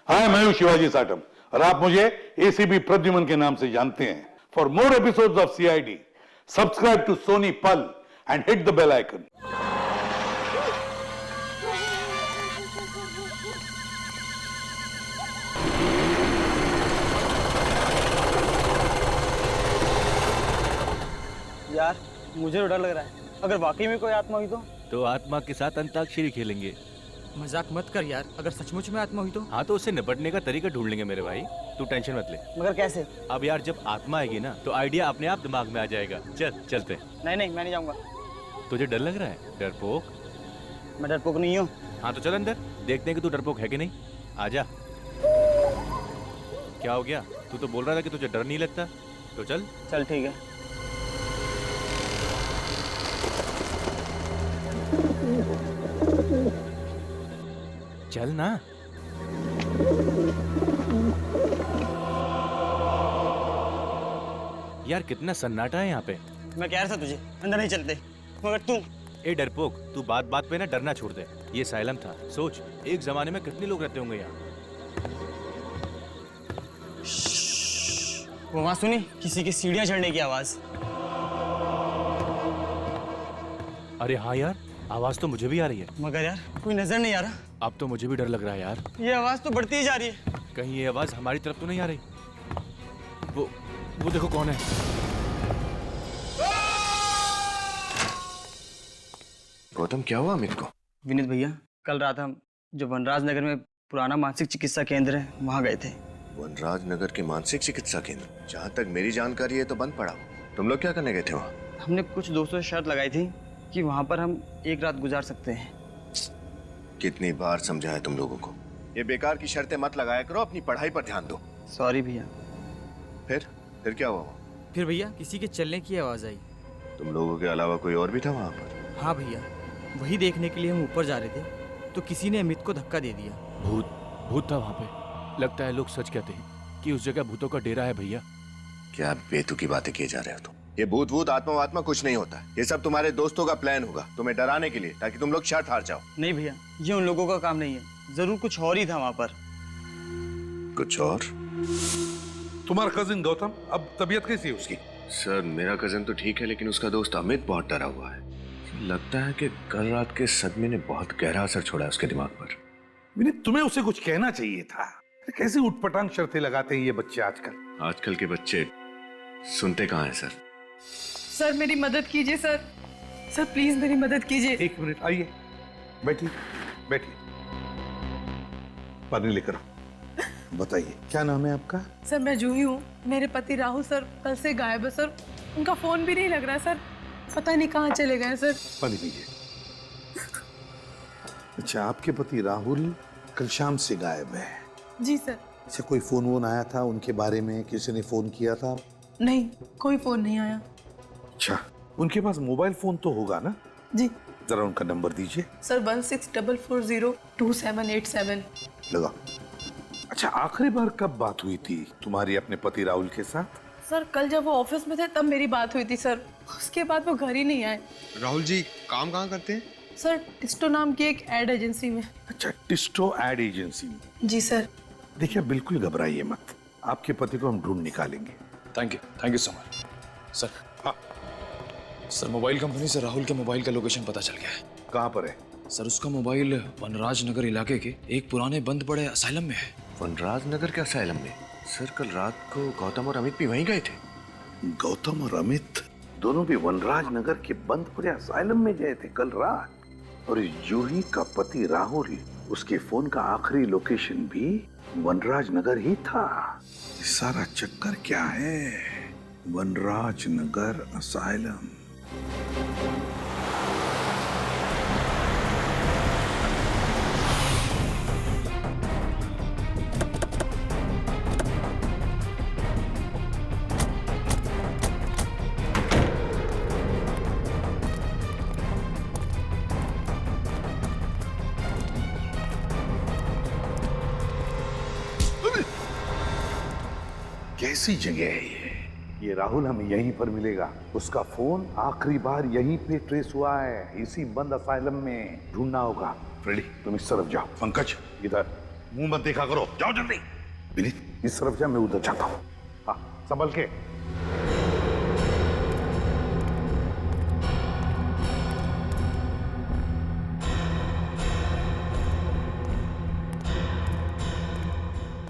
हाय, मैं हूं शिवाजी साटम और आप मुझे एसीपी प्रद्युमन के नाम से जानते हैं। For more episodes of CID, subscribe to Sony Pal and hit the bell icon. यार मुझे तो डर लग रहा है, अगर वाकई में कोई आत्मा हुई तो आत्मा के साथ अंताक्षरी खेलेंगे। मजाक मत कर यार, अगर सचमुच में आत्मा हुई तो? हाँ, तो उससे निपटने का तरीका ढूंढ लेंगे मेरे भाई, तू टेंशन मत ले। मगर कैसे? अब यार जब आत्मा आएगी ना तो आइडिया अपने आप दिमाग में आ जाएगा। चलते हैं। नहीं मैं नहीं जाऊंगा। तुझे डर लग रहा है? डरपोक? मैं डरपोक नहीं हूँ। हाँ तो चल अंदर, देखते हैं कि तू डरपोक है कि नहीं। आजा। क्या हो गया? तू तो बोल रहा था कि तुझे डर नहीं लगता, तो चल। चल ठीक है। चल ना। यार कितना सन्नाटा है यहाँ पे। मैं कह रहा था तुझे अंदर नहीं चलते, मगर तू। ए डरपोक, तू बात बात पे ना डरना छोड़ दे। ये साइलम था, सोच एक जमाने में कितने लोग रहते होंगे यहाँ। वो वहां सुनी किसी की सीढ़ियां चढ़ने की आवाज। अरे हाँ यार, आवाज तो मुझे भी आ रही है, मगर यार कोई नजर नहीं आ रहा। अब तो मुझे भी डर लग रहा है यार। ये आवाज तो बढ़ती ही जा रही है। कहीं ये आवाज हमारी तरफ तो नहीं आ रही? वो देखो कौन है। गौतम, क्या हुआ अमित को? विनीत भैया, कल रात हम जो वनराज नगर में पुराना मानसिक चिकित्सा केंद्र है वहाँ गए थे। वनराज नगर के मानसिक चिकित्सा केंद्र? जहाँ तक मेरी जानकारी है तो बंद पड़ा। तुम लोग क्या करने गए थे वहाँ? हमने कुछ दोस्तों से शर्त लगाई थी कि वहाँ पर हम एक रात गुजार सकते हैं। कितनी बार समझाया तुम लोगों को, ये बेकार की शर्तें मत लगाया करो, अपनी पढ़ाई पर ध्यान दो। सॉरी भैया। फिर क्या हुआ? फिर भैया किसी के चलने की आवाज आई। तुम लोगों के अलावा कोई और भी था वहाँ पर? हाँ भैया, वही देखने के लिए हम ऊपर जा रहे थे तो किसी ने अमित को धक्का दे दिया। भूत था वहाँ पे। लगता है लोग सच कहते हैं कि उस जगह भूतों का डेरा है भैया। क्या बेतुकी बातें किए जा रहे हो तुम? ये भूत वूत आत्मा कुछ नहीं होता। ये सब तुम्हारे दोस्तों का प्लान होगा तुम्हें डराने के लिए, ताकि तुम लोग शर्त हार जाओ। नहीं भैया, ये उन लोगों का काम नहीं है। जरूर कुछ और ही था वहाँ पर। कुछ और? तुम्हारा कजिन गौतम, अब तबीयत कैसी है उसकी? सर मेरा कजन तो ठीक है, लेकिन उसका दोस्त अमित बहुत डरा हुआ है। लगता है कि कल रात के सदमे ने बहुत गहरा असर छोड़ा है उसके दिमाग पर। विनीत, तुम्हें उसे कुछ कहना चाहिए था। कैसी उटपटांग शर्तें लगाते हैं ये बच्चे आजकल। आजकल के बच्चे सुनते कहाँ हैं सर। सर मेरी मदद कीजिए सर। सर प्लीज मेरी मदद कीजिए। एक मिनट, आइए, बैठिए। पानी लेकर आओ। बताइए, क्या नाम है आपका? सर मैं जूही हूँ। मेरे पति राहुल सर कल से गायब है सर। उनका फोन भी नहीं लग रहा है सर। पता नहीं कहाँ चले गए सर। पानी पीजिए। अच्छा, आपके पति राहुल कल शाम से गायब है? जी सर। अच्छा, कोई फोन वोन आया था उनके बारे में? किसी ने फोन किया था? नहीं, कोई फोन नहीं आया। अच्छा, उनके पास मोबाइल फोन तो होगा ना? जी जरा उनका नंबर दीजिए। सर 1644022787। लगा। अच्छा, आखिरी बार कब बात हुई थी तुम्हारी अपने पति राहुल के साथ? सर कल जब वो ऑफिस में थे तब मेरी बात हुई थी सर। उसके बाद वो घर ही नहीं आए। राहुल जी काम कहाँ करते हैं? सर टिस्टो नाम की एक एड एजेंसी में। अच्छा, टिस्टो एड एजेंसी में। जी सर। देखिए, बिल्कुल घबराइए मत, आपके पति को हम ढूंढ निकालेंगे। Thank you so much sir. हाँ सर, मोबाइल कंपनी से राहुल के मोबाइल का लोकेशन पता चल गया है। कहाँ पर है? सर उसका मोबाइल वनराज नगर इलाके के एक पुराने बंद पड़े असाइलम में है। वनराज नगर के असाइलम में? सर कल रात को गौतम और अमित भी वहीं गए थे। गौतम और अमित दोनों भी वनराज नगर के बंद पड़े असाइलम में गए थे कल रात। और इस जूही का पति राहुल, उसके फोन का आखिरी लोकेशन भी वनराज नगर ही था। सारा चक्कर क्या है? वनराज नगर असाइलम। कैसी जगह है ये राहुल हमें यहीं पर मिलेगा। उसका फोन आखिरी बार यहीं पे ट्रेस हुआ है, इसी बंद असाइलम में। ढूंढना होगा। फ्रेडी, तुम इस तरफ जाओ। पंकज इधर। मुंह मत देखा करो, जाओ जल्दी। विनीत इस तरफ जा, मैं उधर जाता हूँ। हाँ, संभल के।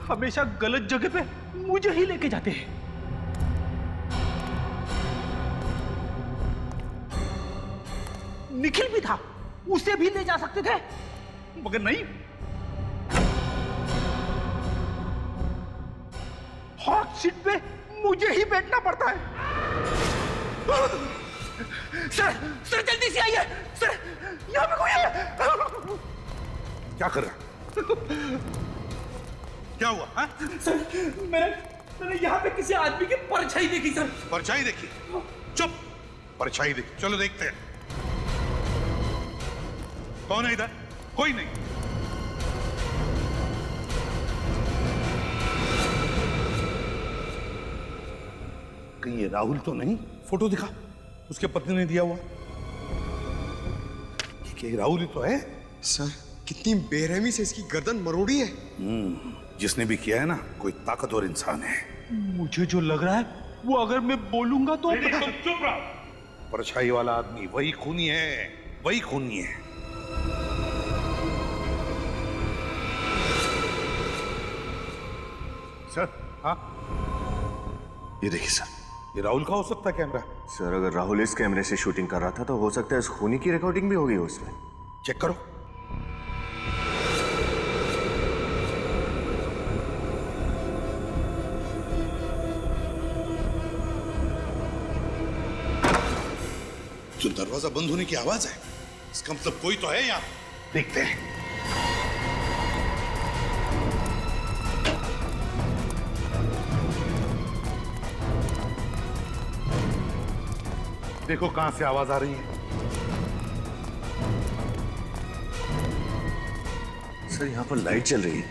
हमेशा गलत जगह पे मुझे ही लेके जाते हैं। निखिल भी था, उसे भी ले जा सकते थे, मगर नहीं। हॉट सीट पे मुझे ही बैठना पड़ता है। सर जल्दी से आइए सर, यहाँ पे कोई है। क्या कर रहा? क्या हुआ? हाँ? सर मैंने यहाँ पे किसी आदमी की परछाई देखी सर। परछाई देखी? चुप, परछाई देखी, चलो देखते हैं। कौन है इधर? कोई नहीं। कहीं ये राहुल तो नहीं? फोटो दिखा, उसके पत्नी ने दिया हुआ। ये राहुल ही तो है। सर कितनी बेरहमी से इसकी गर्दन मरोड़ी है। जिसने भी किया है ना, कोई ताकतवर इंसान है। मुझे जो लग रहा है वो अगर मैं बोलूंगा तो चुप रहो। परछाई वाला आदमी वही खूनी है, वही खूनी है। सर, हाँ, ये देखिए सर। ये राहुल का हो सकता है कैमरा। सर अगर राहुल इस कैमरे से शूटिंग कर रहा था तो हो सकता है इस खूनी की रिकॉर्डिंग भी होगी उसमें। चेक करो। जो दरवाजा बंद होने की आवाज है, इसका मतलब कोई तो है यहाँ। देखते हैं। देखो कहां से आवाज आ रही है। सर यहाँ पर लाइट चल रही है,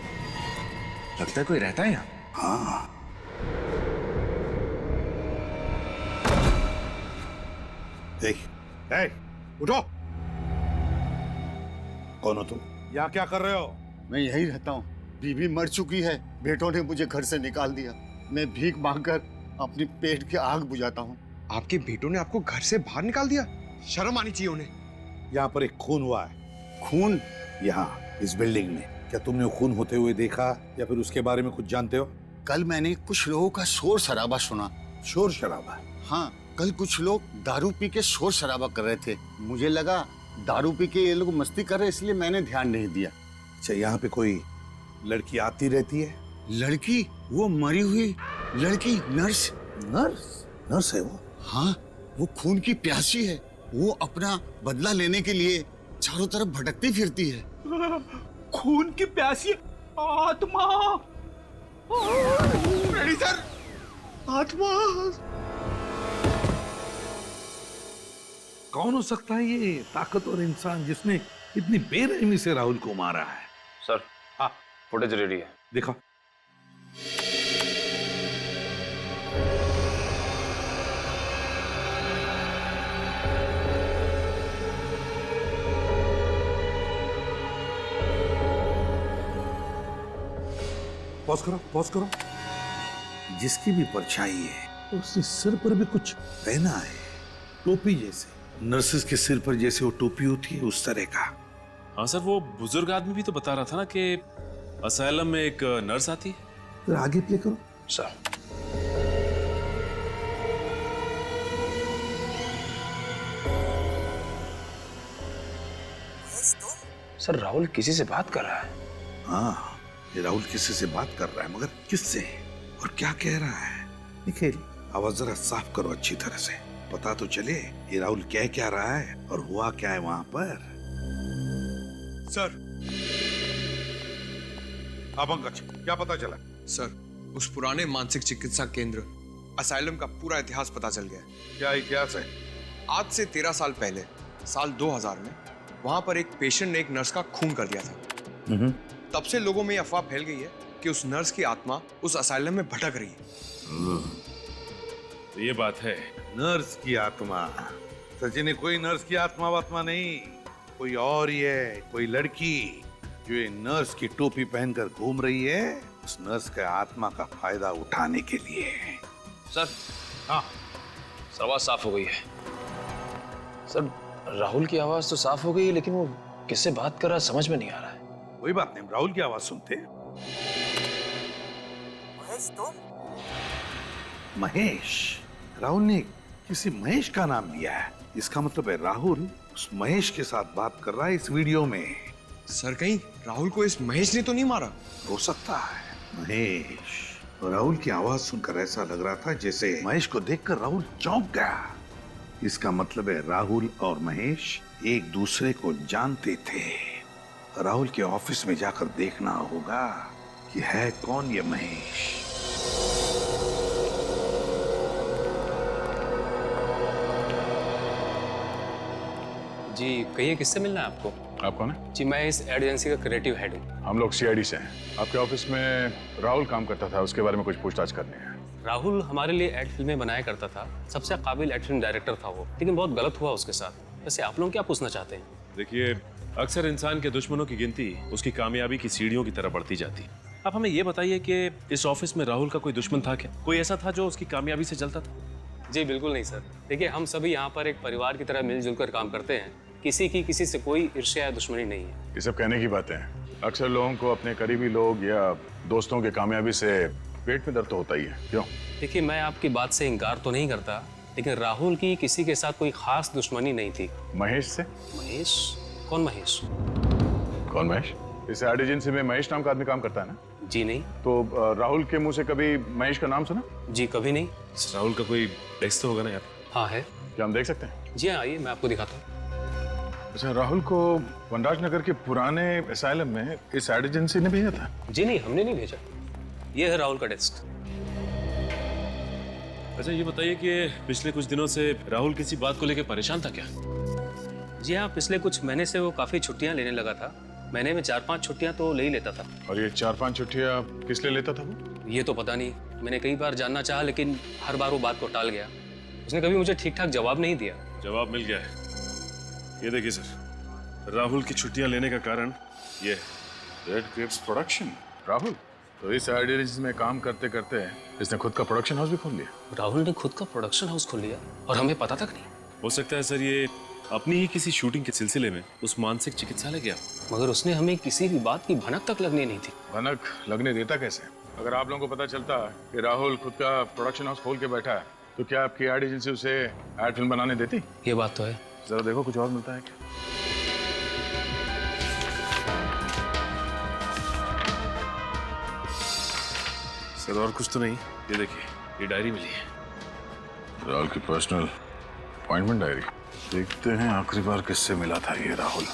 लगता है कोई रहता है यहाँ। हाँ, देख, उठो। कौन हो तुम? यहाँ क्या कर रहे हो? मैं यही रहता हूँ। बीवी मर चुकी है, बेटों ने मुझे घर से निकाल दिया। मैं भीख मांगकर अपनी पेट की आग बुझाता हूँ। आपके बेटों ने आपको घर से बाहर निकाल दिया? शर्म आनी चाहिए उन्हें। यहाँ पर एक खून हुआ है। खून? यहाँ इस बिल्डिंग में। क्या तुमने वो खून होते हुए देखा या फिर उसके बारे में कुछ जानते हो? कल मैंने कुछ लोगों का शोर शराबा सुना। शोर शराबा? हाँ, कल कुछ लोग दारू पी के शोर शराबा कर रहे थे। मुझे लगा दारू पी के ये लोग मस्ती कर रहे, इसलिए मैंने ध्यान नहीं दिया। अच्छा, यहाँ पे कोई लड़की आती रहती है? लड़की? वो मरी हुई लड़की, नर्स। नर्स? नर्स है वो? हाँ, वो खून की प्यासी है। वो अपना बदला लेने के लिए चारों तरफ भटकती फिरती है। खून की प्यासी आत्मा। सर, आत्मा कौन हो सकता है ये ताकतवर इंसान जिसने इतनी बेरहमी से राहुल को मारा है? सर, हाँ, फुटेज रेडी है। देखो। पॉज करो, पॉज करो। जिसकी भी परछाई है उसके सिर पर भी कुछ पहना है, टोपी जैसे। नर्सेस के सिर पर जैसे वो टोपी होती है, उस तरह का। हाँ सर, वो बुजुर्ग आदमी भी तो बता रहा था ना कि असाइलम में एक नर्स आती है। फिर आगे प्ले करो। सर, सर राहुल किसी से बात कर रहा है। हाँ, ये राहुल किसी से बात कर रहा है, मगर किससे और क्या कह रहा है? निखिल, आवाज जरा साफ करो अच्छी तरह से, पता तो चले ये राहुल कह क्या रहा है और हुआ क्या है वहां पर। सर। हाँ पंकज, क्या पता चला? सर, उस पुराने मानसिक चिकित्सा केंद्र असाइलम का पूरा इतिहास पता चल गया है। क्या इतिहास है? आज से 13 साल पहले, साल 2000 में, वहां पर एक पेशेंट ने एक नर्स का खून कर दिया था। तब से लोगों में यह अफवाह फैल गई है कि उस नर्स की आत्मा उस असाइलम में भटक रही है। तो ये बात है। नर्स की आत्मा? सचिन, कोई नर्स की आत्मा वात्मा नहीं, कोई और ही है, कोई लड़की। जो ये नर्स की टोपी पहनकर घूम रही है, उस नर्स के आत्मा का फायदा उठाने के लिए। सर, हाँ, सर आवाज साफ हो गई है। सर, राहुल की आवाज तो साफ हो गई है, लेकिन वो किससे बात कर रहा है समझ में नहीं आ रहा है। कोई बात नहीं, राहुल की आवाज सुनते हैं। महेश तुम? महेश? राहुल ने किसी महेश का नाम लिया है। इसका मतलब है राहुल उस महेश के साथ बात कर रहा है इस वीडियो में। सर कहीं राहुल को इस महेश ने तो नहीं मारा? हो सकता है। महेश, राहुल की आवाज सुनकर ऐसा लग रहा था जैसे महेश को देखकर राहुल चौंक गया। इसका मतलब है राहुल और महेश एक दूसरे को जानते थे। राहुल के ऑफिस में जाकर देखना होगा कि है कौन ये महेश। जी कहिए, किससे मिलना है आपको? आप कौन है? जी मैं इस एड एजेंसी का क्रिएटिव हेड हूँ। हम लोग सीआईडी से हैं। आपके ऑफिस में राहुल काम करता था, उसके बारे में कुछ पूछताछ करनी है। राहुल हमारे लिए एड फिल्में बनाया करता था, सबसे काबिल एड फिल्म डायरेक्टर था वो, लेकिन बहुत गलत हुआ उसके साथ। वैसे आप लोग क्या पूछना चाहते हैं? देखिए, अक्सर इंसान के दुश्मनों की गिनती उसकी कामयाबी की सीढ़ियों की तरह बढ़ती जाती है। आप हमें ये बताइए कि इस ऑफिस में राहुल का कोई दुश्मन था क्या? कोई ऐसा था जो उसकी कामयाबी से जलता था? जी बिल्कुल नहीं सर। देखिए, हम सभी यहाँ पर एक परिवार की तरह मिलजुल कर काम करते हैं। किसी की किसी से कोई ईर्ष्या या दुश्मनी नहीं है। ये सब कहने की बातें हैं। अक्सर लोगों को अपने करीबी लोग या दोस्तों के कामयाबी से पेट में दर्द तो होता ही है। क्यों? देखिए, मैं आपकी बात से इनकार तो नहीं करता, लेकिन राहुल की किसी के साथ कोई खास दुश्मनी नहीं थी। महेश से? महेश? कौन महेश? कौन महेश? इस एड एजेंसी में महेश नाम का आदमी काम करता है ना? जी नहीं। तो राहुल के मुंह से कभी महेश का नाम सुना? जी कभी नहीं। राहुल का कोई टेक्स्ट तो होगा ना यार? हाँ है। क्या हम देख सकते हैं? जी हाँ, आइए मैं आपको दिखाता हूँ। अच्छा, राहुल को वनराज नगर के पुराने असाइलम में इस एड एजेंसी ने भेजा था? जी नहीं, हमने नहीं भेजा। ये है राहुल का डेस्क। अच्छा ये बताइए कि पिछले कुछ दिनों से राहुल किसी बात को लेकर परेशान था क्या? जी हाँ, पिछले कुछ महीने से वो काफी छुट्टियां लेने लगा था। महीने में 4-5 छुट्टियां तो ले ही लेता था। और ये 4-5 छुट्टियां किस लिए लेता था वो? ये तो पता नहीं। मैंने कई बार जानना चाहा, लेकिन हर बार वो बात को टाल गया। उसने कभी मुझे ठीक ठाक जवाब नहीं दिया। जवाब मिल गया है। ये देखिए सर, राहुल की छुट्टियां लेने का कारण ये है। Red Cripps production. राहुल तो इस एड एजेंसी में काम करते करते इसने खुद का प्रोडक्शन हाउस भी खोल लिया। राहुल ने खुद का प्रोडक्शन हाउस खोल लिया और हमें पता तक नहीं। हो सकता है सर ये अपनी ही किसी शूटिंग के सिलसिले में उस मानसिक चिकित्सालय गया, मगर उसने हमें किसी भी बात की भनक तक लगने नहीं थी। भनक लगने देता कैसे? अगर आप लोगों को पता चलता कि राहुल खुद का प्रोडक्शन हाउस खोल के बैठा है, तो क्या आपकी एड एजेंसी उसे एड फिल्म बनाने देती? ये बात तो है। जरा देखो कुछ और मिलता है क्या। सर और कुछ तो नहीं। ये देखिए, ये डायरी मिली है। राहुल की पर्सनल अपॉइंटमेंट डायरी। देखते हैं आखिरी बार किससे मिला था ये राहुल।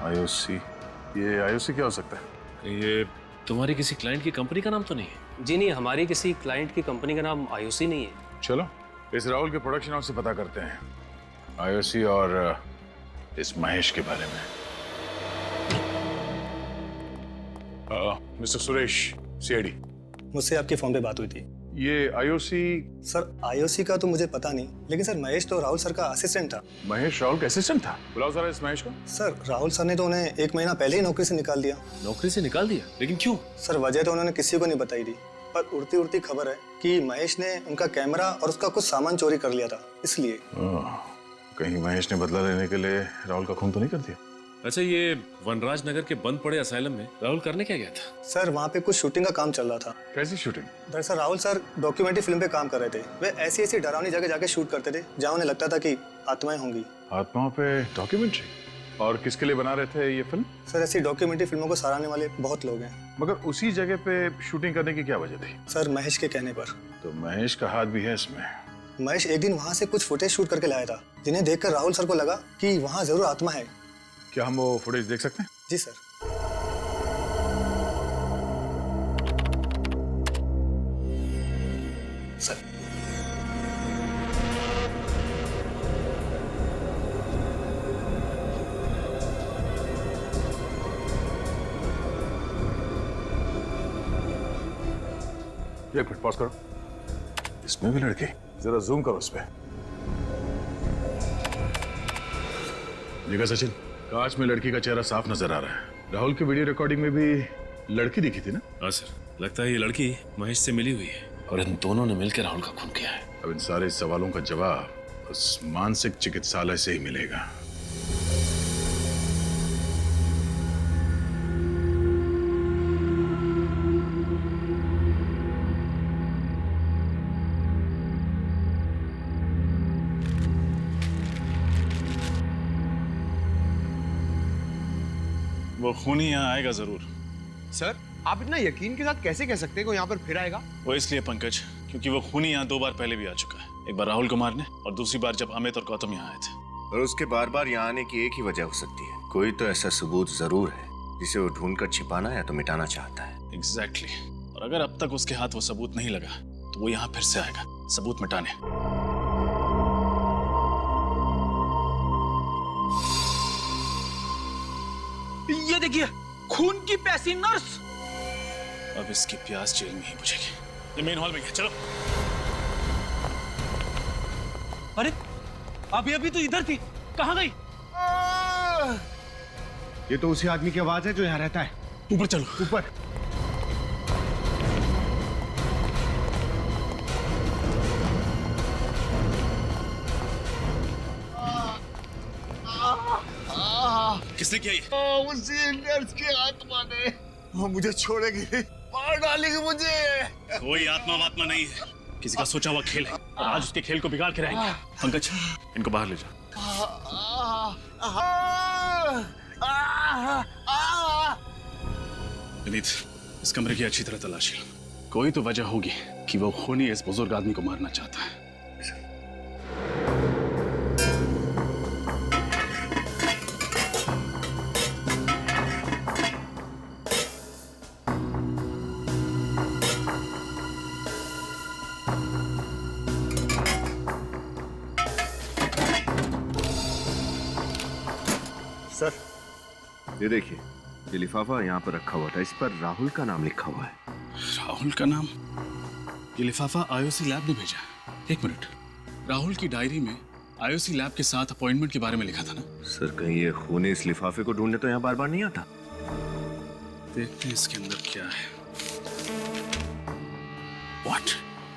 आईओसी। ये आईओसी क्या हो सकता है? ये तुम्हारी किसी क्लाइंट की कंपनी का नाम तो नहीं है? जी नहीं, हमारी किसी क्लाइंट की कंपनी का नाम आईओसी नहीं है। चलो इस राहुल के प्रोडक्शन हाउस से पता करते हैं आईओसी और इस महेश के बारे में। Mister Suresh, CID. मुझसे आपके फोन पे बात हुई थी। ये आईओसी? सर आईओसी का तो मुझे पता नहीं, लेकिन सर महेश तो राहुल सर का असिस्टेंट था। महेश राहुल का असिस्टेंट था? बुलाओ जरा इस महेश को। सर राहुल सर ने तो उन्हें 1 महीना पहले ही नौकरी से निकाल दिया। नौकरी से निकाल दिया? लेकिन क्यों? सर वजह तो उन्होंने किसी को नहीं बताई थी, पर उड़ती उड़ती खबर है कि महेश ने उनका कैमरा और उसका कुछ सामान चोरी कर लिया था, इसलिए। कहीं महेश ने बदला लेने के लिए राहुल का खून तो नहीं कर दिया? अच्छा, ये वनराज नगर के बंद पड़े असाइलम में राहुल करने क्या गया था? सर वहाँ पे कुछ शूटिंग का काम चल रहा था। कैसी शूटिंग? दरअसल राहुल सर डॉक्यूमेंट्री फिल्म पे काम कर रहे थे। वे ऐसी ऐसी डरावनी जगह जाके शूट करते थे जहाँ उन्हें लगता था कि आत्माएं होंगी। आत्माओं पे डॉक्यूमेंट्री? और किसके लिए बना रहे थे ये फिल्म? सर ऐसी डॉक्यूमेंट्री फिल्मों को सराहने वाले बहुत लोग हैं। मगर उसी जगह पे शूटिंग करने की क्या वजह थी? सर महेश के कहने पर। तो महेश का हाथ भी है इसमें? महेश एक दिन वहाँ से कुछ फुटेज शूट करके लाया था, जिन्हें देखकर राहुल सर को लगा कि वहाँ जरूर आत्मा है। क्या हम वो फुटेज देख सकते हैं? जी सर। सर एक मिनट पॉज करो। इसमें भी लड़की? जरा जूम करो उस पे। देखा सचिन, कांच में लड़की का चेहरा साफ नजर आ रहा है। राहुल की वीडियो रिकॉर्डिंग में भी लड़की दिखी थी ना? हाँ सर, लगता है ये लड़की महेश से मिली हुई है और इन दोनों ने मिलकर राहुल का खून किया है। अब इन सारे सवालों का जवाब उस मानसिक चिकित्सालय से ही मिलेगा। वो खूनी यहाँ आएगा जरूर। सर, आप इतना यकीन के साथ कैसे कह सकते हैं कि वो यहाँ पर फिर आएगा? वो इसलिए पंकज, क्योंकि वो खूनी यहाँ 2 बार पहले भी आ चुका है। एक बार राहुल को मारने और दूसरी बार जब अमित और गौतम यहाँ आए थे। और उसके बार बार यहाँ आने की एक ही वजह हो सकती है, कोई तो ऐसा सबूत जरूर है जिसे वो ढूंढकर छिपाना या तो मिटाना चाहता है। एग्जैक्टली। और अगर अब तक उसके हाथ वो सबूत नहीं लगा तो वो यहाँ फिर से आएगा सबूत मिटाने। ये देखिए, खून की प्यासी नर्स। अब इसकी प्यास जेल में ही बुझेगी। ये मेन हॉल में है, चलो। अरे अभी तो इधर थी, कहाँ गई? ये तो उसी आदमी की आवाज है जो यहाँ रहता है। ऊपर चलो, ऊपर। किसने किया ये? उसी नर्स की आत्मा ने। वो मुझे छोड़ेगी, मार डालेगी मुझे। कोई आत्मा वात्मा नहीं है, किसी का सोचा हुआ खेल है और आज उसके खेल को बिगाड़ के रहेंगे। पंकज, इनको बाहर ले जाओ। विनीत, इस कमरे की अच्छी तरह तलाशी लो। कोई तो वजह होगी कि वो खूनी इस बुजुर्ग आदमी को मारना चाहता है। सर, ये देखिए, ये लिफाफा यहाँ पर रखा हुआ था, इस पर राहुल का नाम लिखा हुआ है। राहुल का नाम? ये लिफाफा आईओसी लैब ने भेजा। एक मिनट, राहुल की डायरी में आईओसी लैब के साथ अपॉइंटमेंट के बारे में लिखा था ना? सर, कहीं ये खूनी इस लिफाफे को ढूंढने तो यहाँ बार बार नहीं आता? देखते हैं इसके अंदर क्या है। What?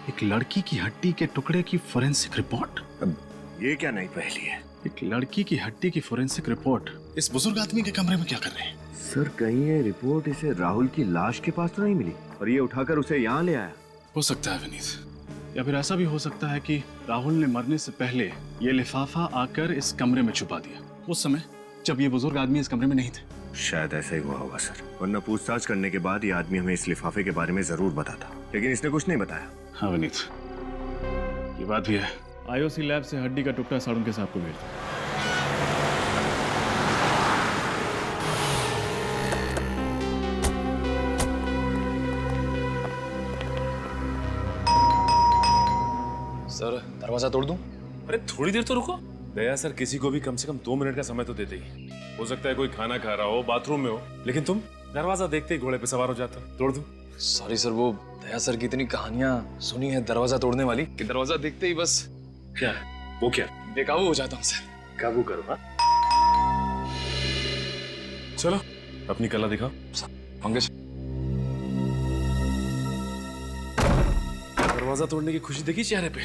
एक लड़की की हड्डी के टुकड़े की फोरेंसिक रिपोर्ट? अब ये क्या नई पहेली है? एक लड़की की हड्डी की फोरेंसिक रिपोर्ट इस बुजुर्ग आदमी के कमरे में क्या कर रहे हैं? सर, कहीं ये रिपोर्ट इसे राहुल की लाश के पास तो नहीं मिली और ये उठाकर उसे यहाँ ले आया? हो सकता है विनीत, या फिर ऐसा भी हो सकता है कि राहुल ने मरने से पहले ये लिफाफा आकर इस कमरे में छुपा दिया, उस समय जब ये बुजुर्ग आदमी इस कमरे में नहीं थे। शायद ऐसा ही हुआ होगा सर, वरना पूछताछ करने के बाद ये आदमी हमें इस लिफाफे के बारे में जरूर बताता, लेकिन इसने कुछ नहीं बताया। हाँ विनीत, ये बात भी है। आईओसी लैब से हड्डी का टुकड़ा साड़ुन के साहब को भेज दो। सर, दरवाजा तोड़ दूं? अरे थोड़ी देर तो रुको। दया सर किसी को भी कम से कम 2 मिनट का समय तो देते ही। हो सकता है कोई खाना खा रहा हो, बाथरूम में हो, लेकिन तुम दरवाजा देखते ही घोड़े पे सवार हो जाते हो। तोड़ दो। सॉरी सर, वो दया सर की इतनी कहानियां सुनी है दरवाजा तोड़ने वाली कि दरवाजा देखते ही बस क्या वो क्या बेकाबू हो जाता हूँ सर। काबू करो। हाँ चलो अपनी कला दिखाओ। पंकज, दरवाजा तोड़ने की खुशी देखी चेहरे पे।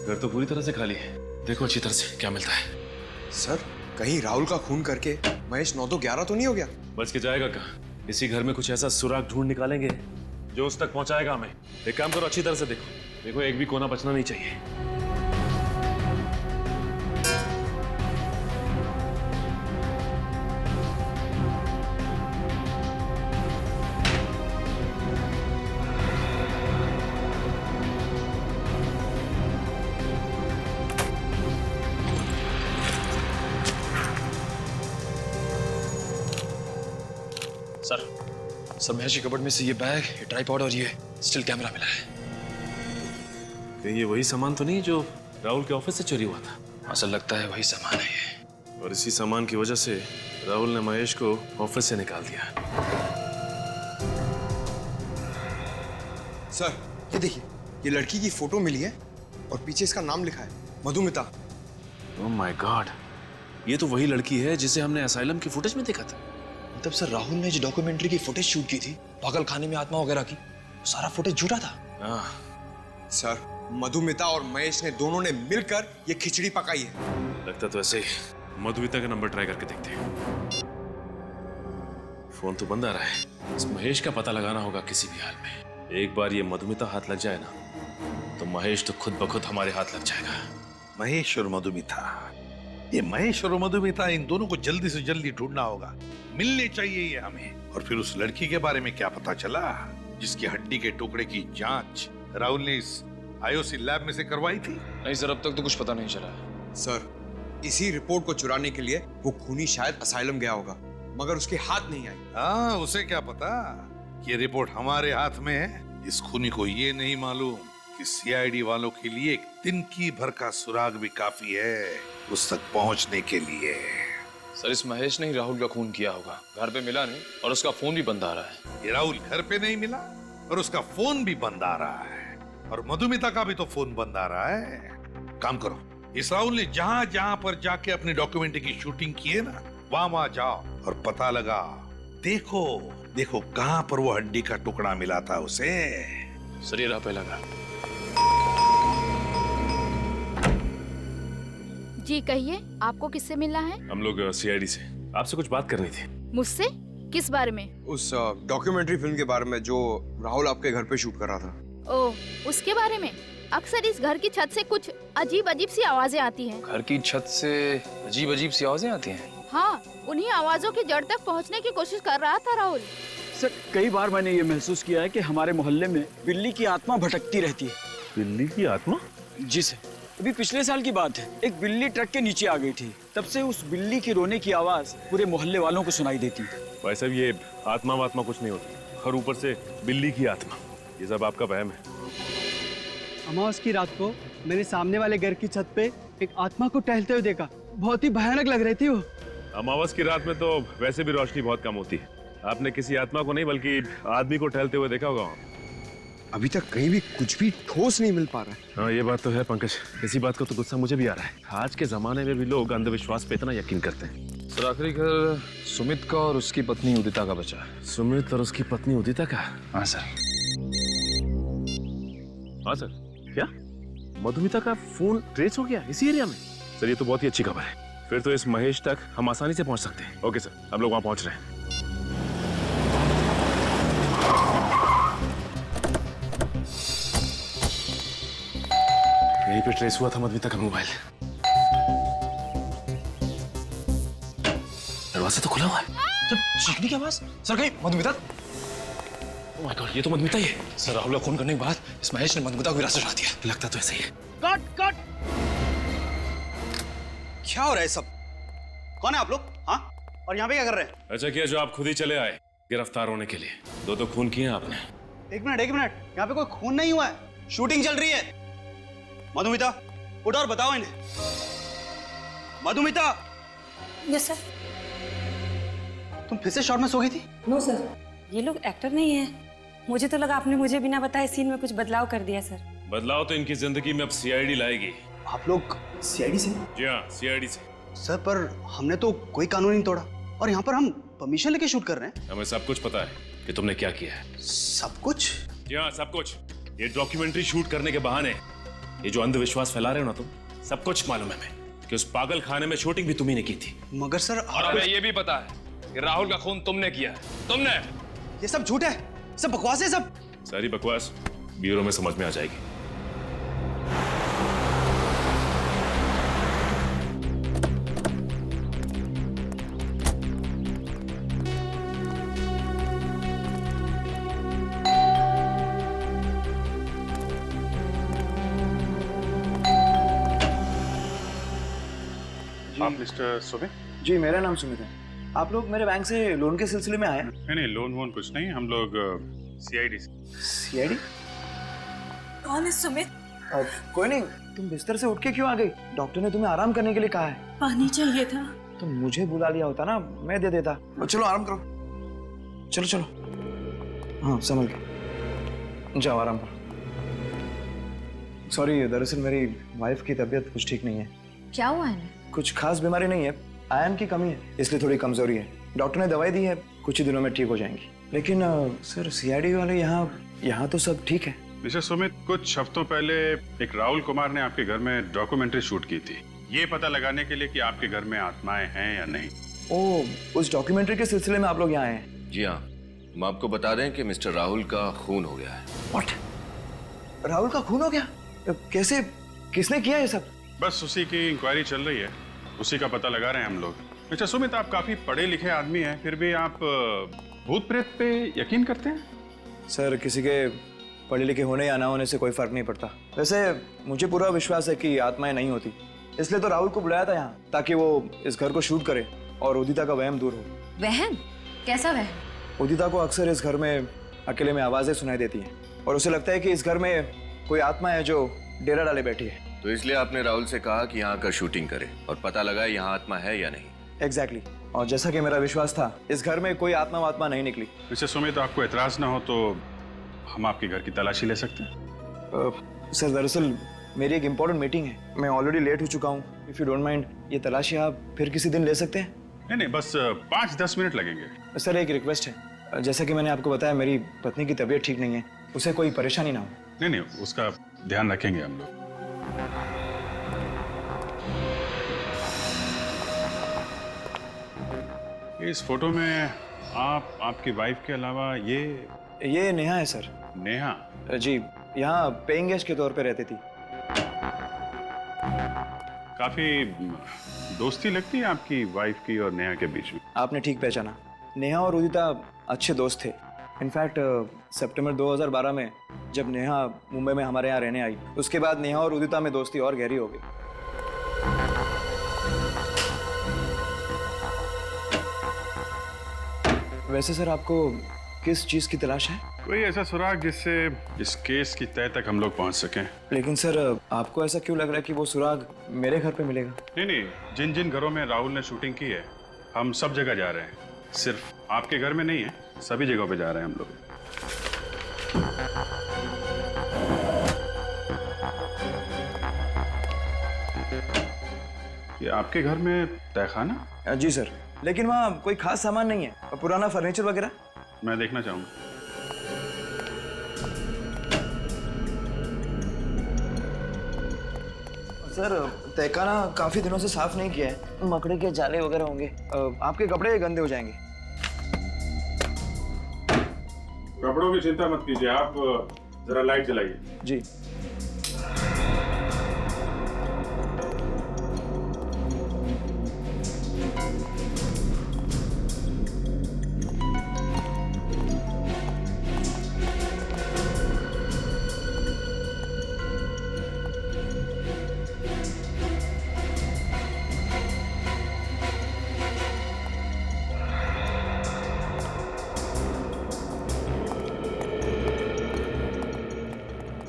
घर तो पूरी तरह से खाली है, देखो अच्छी तरह से क्या मिलता है। सर, कहीं राहुल का खून करके महेश 9 तो 11 तो नहीं हो गया? बच के जाएगा कहाँ? इसी घर में कुछ ऐसा सुराग ढूंढ निकालेंगे जो उस तक पहुंचाएगा हमें। एक काम करो, अच्छी तरह से देखो, एक भी कोना बचना नहीं चाहिए। सर महेश की कबर्ड में से ये बैग, ये ट्राइपॉड और ये स्टिल कैमरा मिला है। कहीं ये वही सामान तो नहीं जो राहुल के ऑफिस से चोरी हुआ था? असल लगता है वही सामान है ये। और इसी सामान की वजह से राहुल ने महेश को ऑफिस से निकाल दिया। सर, ये देखिए, ये लड़की की फोटो मिली है और पीछे इसका नाम लिखा है, मधुमिता। ओह माय गॉड, ये तो वही लड़की है जिसे हमने असाइलम की फुटेज में देखा था। मतलब सर राहुल ने जो डॉक्यूमेंट्री की फुटेज शूट की थी पागल खाने में आत्मा वगैरह की, सारा फुटेज झूठा था। हाँ सर मधुमिता और महेश ने दोनों ने मिलकर ये खिचड़ी पकाई है। लगता तो ऐसे ही। मधुमिता का नंबर ट्राई करके देखते हैं। फोन तो बंद आ रहा है। इस महेश का पता लगाना होगा किसी भी हाल में। एक बार ये मधुमिता हाथ लग जाए ना तो महेश तो खुद ब खुद हमारे हाथ लग जाएगा। महेश और मधुमिता, ये महेश और मधुमिता, इन दोनों को जल्दी से जल्दी ढूंढना होगा। मिलने चाहिए ये हमें। और फिर उस लड़की के बारे में क्या पता चला जिसकी हड्डी के टुकड़े की जांच राहुल ने इस आईओसी लैब में से करवाई थी? नहीं सर, अब तक तो कुछ पता नहीं चला। सर इसी रिपोर्ट को चुराने के लिए वो खूनी शायद असाइलम गया होगा, मगर उसके हाथ नहीं आई। हाँ, उसे क्या पता ये रिपोर्ट हमारे हाथ में है। इस खूनी को ये नहीं मालूम कि सीआईडी वालों के लिए एक तिनकी भर का सुराग भी काफी है उस तक पहुंचने के लिए। सर इस महेश ने ही राहुल का खून किया होगा। घर पे मिला नहीं और उसका फोन भी बंद आ रहा है। ये राहुल घर पे नहीं मिला और उसका फोन भी बंद आ रहा है, और मधुमिता का भी तो फोन बंद आ रहा है। काम करो, इस राहुल ने जहां जहां पर जाके अपनी डॉक्यूमेंट्री की शूटिंग की है ना, वहां जाओ और पता लगा। देखो देखो कहां पर वो हड्डी का टुकड़ा मिला था उसे। सर ये रहा पहला घर। जी कहिए, आपको किससे मिलना है? हम लोग सीआईडी से आपसे कुछ बात करनी थी। मुझसे? किस बारे में? उस डॉक्यूमेंट्री फिल्म के बारे में जो राहुल आपके घर पे शूट कर रहा था। ओह, उसके बारे में। अक्सर इस घर की छत से कुछ अजीब अजीब सी आवाजें आती हैं। घर की छत से अजीब अजीब सी आवाजें आती हैं? हाँ, उन्हीं आवाजों की जड़ तक पहुंचने की कोशिश कर रहा था राहुल। सर कई बार मैंने ये महसूस किया है कि हमारे मोहल्ले में बिल्ली की आत्मा भटकती रहती है। बिल्ली की आत्मा? जी सर, अभी पिछले साल की बात है। एक बिल्ली ट्रक के नीचे आ गई थी। तब से उस बिल्ली की रोने की आवाज पूरे मोहल्ले वालों को सुनाई देती है। वैसे भी ये आत्मा वात्मा कुछ नहीं होती, और ऊपर से बिल्ली की आत्मा, ये सब आपका वहम है। अमावस की रात को मैंने सामने वाले घर की छत पे एक आत्मा को टहलते हुए देखा। बहुत ही भयानक लग रही थी वो। अमावस की रात में तो वैसे भी रोशनी बहुत कम होती है। आपने किसी आत्मा को नहीं बल्कि आदमी को टहलते हुए देखा होगा। अभी तक कहीं भी कुछ भी ठोस नहीं मिल पा रहा है। हाँ ये बात तो है पंकज, इसी बात को तो गुस्सा मुझे भी आ रहा है। आज के जमाने में भी लोग अंधविश्वास पे इतना यकीन करते हैं। सर आखिरी घर सुमित का और उसकी पत्नी उदिता का बचा है। सुमित और उसकी पत्नी उदिता का? हाँ सर। हाँ सर। क्या मधुमिता का फोन ट्रेस हो गया इसी एरिया में? सर ये तो बहुत ही अच्छी खबर है। फिर तो इस महेश तक हम आसानी से पहुंच सकते हैं। ओके सर, हम लोग वहां पहुंच रहे हैं। यहीं पे ट्रेस हुआ था मधुमिता का मोबाइल। दरवाजा तो खुला हुआ है। सर चीखने की आवाज। सर कहीं मधुमिता? ओह माय गॉड, ये तो मधुमिता ही है। सर राहुल का खून करने के बाद इस महेश ने मधुमिता को रास्ता चढ़ा दिया। लगता तो ऐसा ही है। Cut cut. क्या हो रहा है सब? कौन है आप लोग? हाँ, और यहाँ पे क्या कर रहे हैं? अच्छा किया जो आप खुद ही चले आए गिरफ्तार होने के लिए। दो खून किए आपने। एक मिनट, यहाँ पे कोई खून नहीं हुआ है, शूटिंग चल रही है। मधुमिता उठो और बताओ इन्हें। मधुमिता! Yes sir. तुम फिर से शॉट में सो गई थी? नो सर, ये लोग एक्टर नहीं है। मुझे तो लगा आपने मुझे बिना बताए सीन में कुछ बदलाव कर दिया सर। बदलाव तो इनकी जिंदगी में अब सीआईडी लाएगी। आप लोग सीआईडी से? जी हाँ, सीआईडी से। सर पर हमने तो कोई कानून नहीं तोड़ा, और यहाँ पर हम परमिशन लेके शूट कर रहे हैं। हमें सब कुछ पता है कि तुमने क्या किया है। सब कुछ? जी हाँ, सब कुछ। ये डॉक्यूमेंट्री शूट करने के बहाने ये जो अंधविश्वास फैला रहे हो ना तुम, सब कुछ मालूम है हमें कि उस पागल खाने में शूटिंग भी तुम्ही ने की थी। मगर सर और हमें ये भी पता है कि राहुल का खून तुमने किया है। तुमने। ये सब झूठ है, सब बकवास है। सब सारी बकवास ब्यूरो में समझ में आ जाएगी। आप मिस्टर सुमित? जी मेरा नाम सुमित है। आप लोग मेरे बैंक से लोन के सिलसिले में आए? नहीं, लोन वोन कुछ नहीं, हम लोग सीआईडी से। सीआईडी? कौन है सुमित? कोई नहीं, तुम बिस्तर से उठ के क्यों आ गई? डॉक्टर ने तुम्हें आराम करने के लिए कहा है। पानी चाहिए था। तो मुझे बुला लिया होता ना, मैं दे देता। चलो आराम करो। चलो चलो। हाँ संभल के जाओ, आराम करो। सॉरी, दरअसल मेरी वाइफ की तबीयत कुछ ठीक नहीं है। क्या हुआ है? कुछ खास बीमारी नहीं है, आयरन की कमी है, इसलिए थोड़ी कमजोरी है। डॉक्टर ने दवाई दी है, कुछ ही दिनों में ठीक हो जाएंगी। लेकिन सर सीआईडी वाले यहाँ तो सब ठीक है। मिस्टर सुमित, कुछ हफ्तों पहले एक राहुल कुमार ने आपके घर में डॉक्यूमेंट्री शूट की थी, ये पता लगाने के लिए कि आपके घर में आत्माएं हैं या नहीं। ओ, उस डॉक्यूमेंट्री के सिलसिले में आप लोग यहाँ आए हैं? जी हाँ, हम आपको बता दें कि मिस्टर राहुल का खून हो गया है। What? राहुल का खून हो गया? कैसे, किसने किया ये सब? बस उसी की इंक्वायरी चल रही है, उसी का पता लगा रहे हैं हम लोग। मिस्टर सुमित, आप काफी पढ़े लिखे आदमी हैं, फिर भी आप भूत प्रेत पे यकीन करते हैं? सर, किसी के पढ़े लिखे होने या ना होने से कोई फर्क नहीं पड़ता। वैसे मुझे पूरा विश्वास है कि आत्माएं नहीं होती, इसलिए तो राहुल को बुलाया था यहाँ, ताकि वो इस घर को शूट करे और उदिता का वहम दूर हो। वहम? कैसा वहम? उदिता को अक्सर इस घर में अकेले में आवाजें सुनाई देती हैं और उसे लगता है कि इस घर में कोई आत्मा है जो डेरा डाले बैठी है। तो इसलिए आपने राहुल से कहा कि यहाँ का शूटिंग करे और पता लगाए यहाँ आत्मा है या नहीं। एग्जैक्टली। और जैसा कि मेरा विश्वास था, इस घर में कोई आत्मा नहीं निकली। मिस्टर सुमित, आपको एतराज ना हो तो हम आपके घर की तलाशी ले सकते हैं? सर, दरअसल मेरी एक इम्पोर्टेंट मीटिंग है, मैं ऑलरेडी लेट हो चुका हूँ। इफ यू डोंट माइंड, ये तलाशी आप फिर किसी दिन ले सकते हैं? नहीं, बस 5-10 मिनट लगेंगे। सर, एक रिक्वेस्ट है, जैसा कि मैंने आपको बताया, मेरी पत्नी की तबीयत ठीक नहीं है, उसे कोई परेशानी ना हो। नहीं, उसका ध्यान रखेंगे हम लोग। इस फोटो में आपकी वाइफ के अलावा ये नेहा है सर। नेहा? जी, यहाँ पेइंग गेस्ट के तौर पे रहती थी। काफी दोस्ती लगती है आपकी वाइफ की और नेहा के बीच में। आपने ठीक पहचाना, नेहा और उदिता अच्छे दोस्त थे। इनफैक्ट सितंबर 2012 में जब नेहा मुंबई में हमारे यहाँ रहने आई, उसके बाद नेहा और उदिता में दोस्ती और गहरी हो गई। वैसे सर, आपको किस चीज की तलाश है? कोई ऐसा सुराग जिससे इस केस की तह तक हम लोग पहुंच सकें। लेकिन सर, आपको ऐसा क्यों लग रहा है कि वो सुराग मेरे घर पे मिलेगा? नहीं, जिन जिन घरों में राहुल ने शूटिंग की है, हम सब जगह जा रहे हैं। सिर्फ आपके घर में नहीं है, सभी जगहों पे जा रहे हैं हम लोग। ये आपके घर में तहखाना? जी सर, लेकिन वहाँ कोई खास सामान नहीं है, पुराना फर्नीचर वगैरह। मैं देखना चाहूंगा। सर, तहखाना काफी दिनों से साफ नहीं किया है, मकड़ी के जाले वगैरह होंगे, आपके कपड़े गंदे हो जाएंगे। कपड़ों की चिंता मत कीजिए, आप जरा लाइट जलाइए। जी।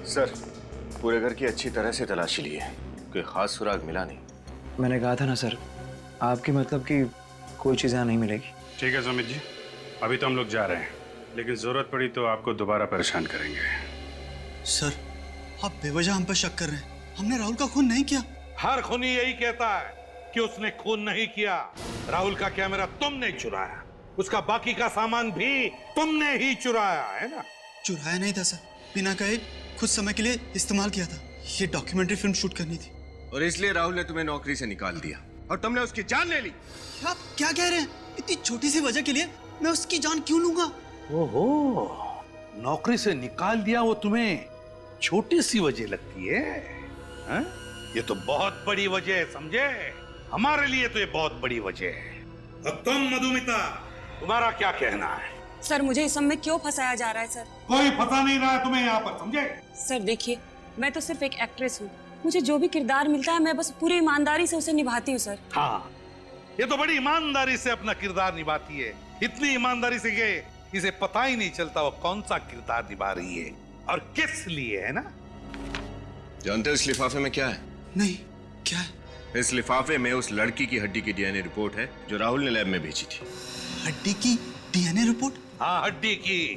सर, पूरे घर की अच्छी तरह से तलाशी ली है, कोई खास सुराग मिला नहीं। मैंने कहा था ना सर, आपकी मतलब कि कोई चीज़ यहाँ नहीं मिलेगी। ठीक है सुमित जी, अभी तो हम लोग जा रहे हैं, लेकिन जरूरत पड़ी तो आपको दोबारा परेशान करेंगे। सर, आप बेवजह हम पर शक कर रहे हैं, हमने राहुल का खून नहीं किया। हर खूनी यही कहता है कि उसने खून नहीं किया। राहुल का कैमरा तुमने चुराया, उसका बाकी का सामान भी तुमने ही चुराया है ना? चुराया नहीं था सर, बिना कहे कुछ समय के लिए इस्तेमाल किया था। ये डॉक्यूमेंट्री फिल्म शूट करनी थी और इसलिए राहुल ने तुम्हें नौकरी से निकाल दिया और तुमने उसकी जान ले ली। आप क्या कह रहे हैं? इतनी छोटी सी वजह के लिए मैं उसकी जान क्यों लूंगा? ओहो, नौकरी से निकाल दिया वो तुम्हें छोटी सी वजह लगती है, हा? ये तो बहुत बड़ी वजह है, समझे? हमारे लिए तो ये बहुत बड़ी वजह है। अब तुम मधुमिता, तुम्हारा क्या कहना है? सर, मुझे इस सब में क्यों फंसाया जा रहा है सर? कोई फंसा नहीं रहा है तुम्हें यहाँ पर, समझे? सर देखिए, मैं तो सिर्फ एक एक्ट्रेस हूँ, मुझे जो भी किरदार मिलता है मैं बस पूरी ईमानदारी से उसे निभाती हूँ सर। हाँ, ये तो बड़ी ईमानदारी से अपना किरदार निभाती है, इतनी ईमानदारी से कि इसे पता ही नहीं चलता वो कौन सा किरदार निभा रही है और किस लिए, है ना? जानते हो इस लिफाफे में क्या है? नहीं, क्या है? इस लिफाफे में उस लड़की की हड्डी की डीएनए रिपोर्ट है जो राहुल ने लैब में भेजी थी। हड्डी की डीएनए रिपोर्ट? हाँ, हड्डी की।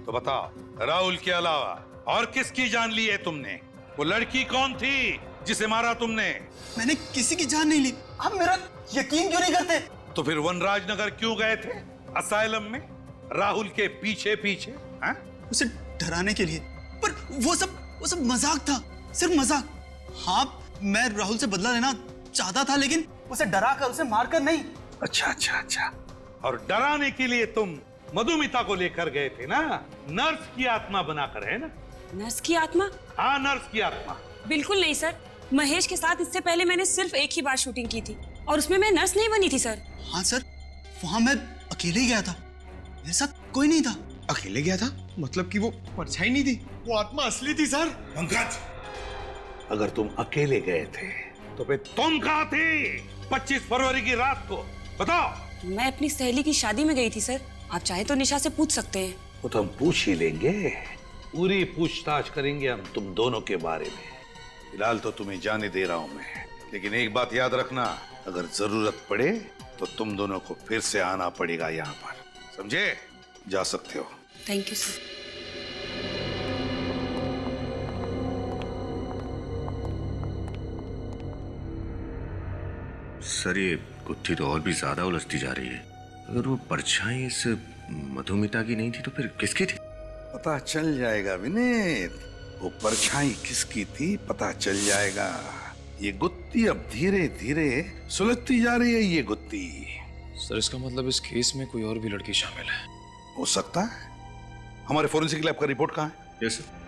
तो बताओ, राहुल के अलावा और किसकी जान ली है तुमने? वो लड़की कौन थी जिसे मारा तुमने? मैंने किसी की जान नहीं ली। आप मेरा यकीन क्यों नहीं करते? तो फिर वनराज नगर क्यों गए थे? असाइलम में राहुल के पीछे पीछे? हाँ? उसे डराने के लिए। पर वो सब मजाक था, सिर्फ मजाक। हाँ, मैं राहुल से बदला लेना चाहता था, लेकिन उसे डरा कर, उसे मारकर नहीं। अच्छा। और डराने के लिए तुम मधुमिता को लेकर गए थे ना, नर्स की आत्मा बनाकर, है ना? नर्स की आत्मा? हाँ, नर्स की आत्मा। बिल्कुल नहीं सर, महेश के साथ इससे पहले मैंने सिर्फ एक ही बार शूटिंग की थी और उसमें मैं नर्स नहीं बनी थी सर। हाँ सर, वहाँ मैं अकेले ही गया था, मेरे साथ कोई नहीं था। अकेले गया था? मतलब कि वो परछाई नहीं थी, वो आत्मा असली थी सर। पंकज, अगर तुम अकेले गए थे तो फिर तुम कहाँ थे 25 फरवरी की रात को? बताओ। मैं अपनी सहेली की शादी में गई थी सर, आप चाहे तो निशा से पूछ सकते हैं। वो तो हम पूछ ही लेंगे, पूरी पूछताछ करेंगे हम तुम दोनों के बारे में। फिलहाल तो तुम्हें जाने दे रहा हूं मैं, लेकिन एक बात याद रखना, अगर जरूरत पड़े तो तुम दोनों को फिर से आना पड़ेगा यहाँ पर, समझे? जा सकते हो। Thank you sir. सर, ये गुत्थी तो और भी ज्यादा उलझती जा रही है। अगर वो परछाई इस मधुमिता की नहीं थी तो फिर किसकी थी? पता चल जाएगा विनीत, वो परछाई किसकी थी पता चल जाएगा। ये गुत्थी अब धीरे धीरे सुलझती जा रही है। ये गुत्थी सर, इसका मतलब इस केस में कोई और भी लड़की शामिल है? हो सकता है। हमारे फोरेंसिक लैब का रिपोर्ट कहाँ है? Yes sir.